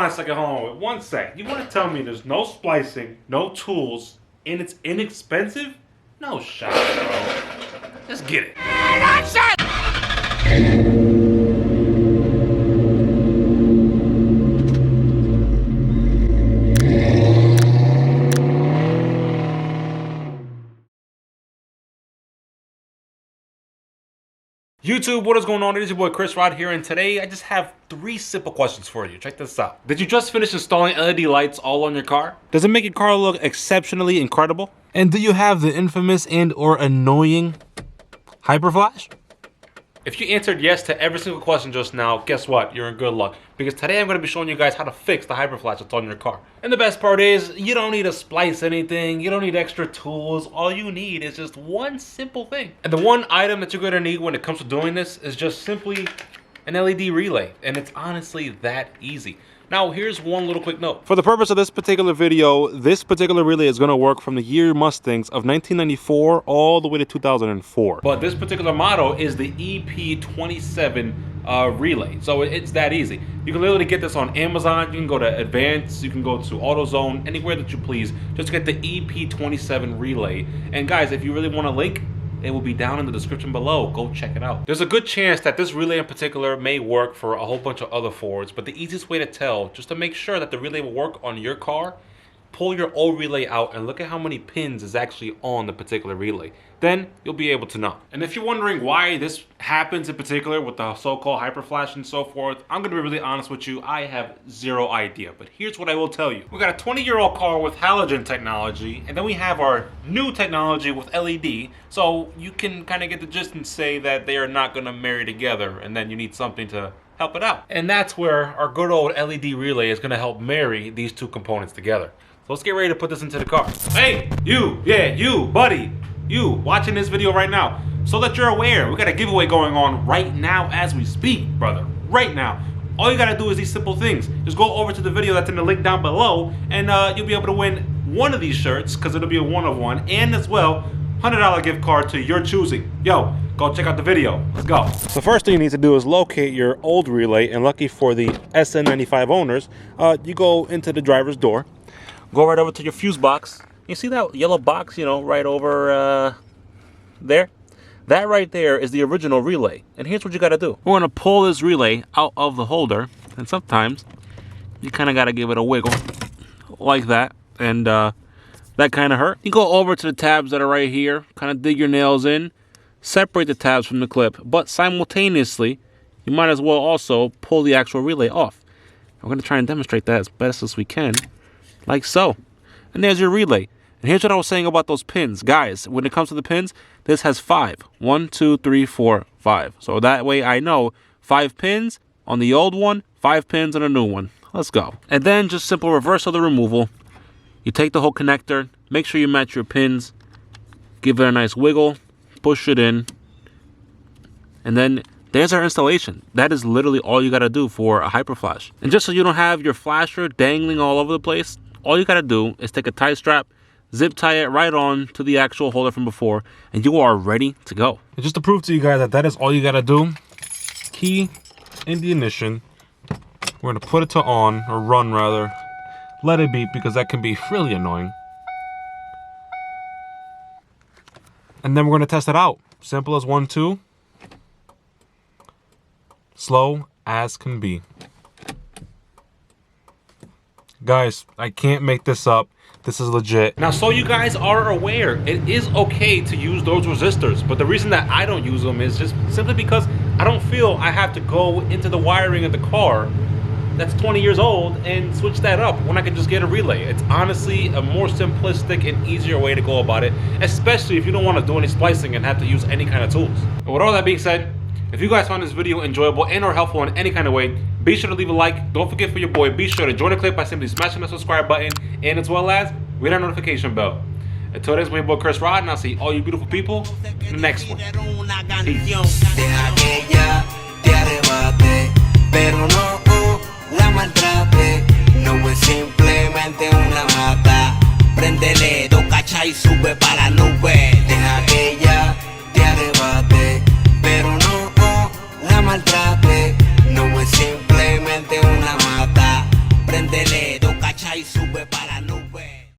on a second, hold on, 1 sec. You want to tell me there's no splicing, no tools, and it's inexpensive? No shot, bro. Let's get it. YouTube, what is going on? It is your boy Chris Rod here, and today I just have 3 simple questions for you. Check this out. Did you just finish installing LED lights all on your car? Does it make your car look exceptionally incredible? And do you have the infamous and or annoying Hyperflash? If you answered yes to every single question just now, guess what? You're in good luck. Because today I'm going to be showing you guys how to fix the Hyperflash that's on your car. And the best part is, you don't need to splice anything. You don't need extra tools. All you need is just one simple thing. And the one item that you're going to need when it comes to doing this is just simply an LED relay. And it's honestly that easy. Now, here's one little quick note. For the purpose of this particular video, this particular relay is going to work from the year Mustangs of 1994 all the way to 2004. But this particular model is the EP27 relay. So it's that easy. You can literally get this on Amazon. You can go to Advance. You can go to AutoZone, anywhere that you please. Just get the EP27 relay. And guys, if you really want a link, it will be down in the description below. Go check it out. There's a good chance that this relay in particular may work for a whole bunch of other Fords, but the easiest way to tell, just to make sure that the relay will work on your car, pull your old relay out and look at how many pins is actually on the particular relay. Then you'll be able to know. And if you're wondering why this happens in particular with the so-called Hyperflash and so forth, I'm gonna be really honest with you, I have zero idea. But here's what I will tell you. We got a 20-year-old car with halogen technology, and then we have our new technology with LED, so you can kind of get the gist and say that they are not gonna marry together, and then you need something to help it out. And that's where our good old LED relay is gonna help marry these two components together. So let's get ready to put this into the car. Hey, you, yeah, you, buddy, you watching this video right now. So that you're aware, we got a giveaway going on right now as we speak, brother, right now. All you gotta do is these simple things. Just go over to the video that's in the link down below, and you'll be able to win one of these shirts, because it'll be a one of one, and as well, $100 gift card to your choosing. Yo, go check out the video. Let's go. So first thing you need to do is locate your old relay, and lucky for the SN95 owners, you go into the driver's door. Go right over to your fuse box. You see that yellow box, you know, right over there? That right there is the original relay. And here's what you gotta do. We're gonna pull this relay out of the holder, and sometimes you kinda gotta give it a wiggle like that, and that kinda hurt. You go over to the tabs that are right here, kinda dig your nails in, separate the tabs from the clip, but simultaneously, you might as well also pull the actual relay off. I'm gonna try and demonstrate that as best as we can. Like so. And there's your relay. And here's what I was saying about those pins. Guys, when it comes to the pins, this has 5. 1, 2, 3, 4, 5. So that way I know 5 pins on the old one, 5 pins on a new one. Let's go. And then just simple reverse of the removal. You take the whole connector, make sure you match your pins, give it a nice wiggle, push it in, and then there's our installation. That is literally all you gotta do for a Hyperflash. And just so you don't have your flasher dangling all over the place, all you gotta do is take a tie strap, zip tie it right on to the actual holder from before, and you are ready to go. And just to prove to you guys that that is all you gotta do, key in the ignition. We're gonna put it to on, or run rather. Let it beep, because that can be really annoying. And then we're gonna test it out. Simple as 1, 2. Slow as can be. Guys, I can't make this up. This is legit. Now, so you guys are aware, it is okay to use those resistors, but the reason that I don't use them is just simply because I don't feel I have to go into the wiring of the car that's 20 years old and switch that up when I can just get a relay. It's honestly a more simplistic and easier way to go about it, especially if you don't want to do any splicing and have to use any kind of tools. But with all that being said, if you guys found this video enjoyable and or helpful in any kind of way, be sure to leave a like. Don't forget, for your boy, be sure to join the clip by simply smashing the subscribe button, and as well as ring that notification bell. Until then, it's my boy Chris Rod, and I'll see all you beautiful people in the next one. Peace. del dedo, cacha y sube para la nube.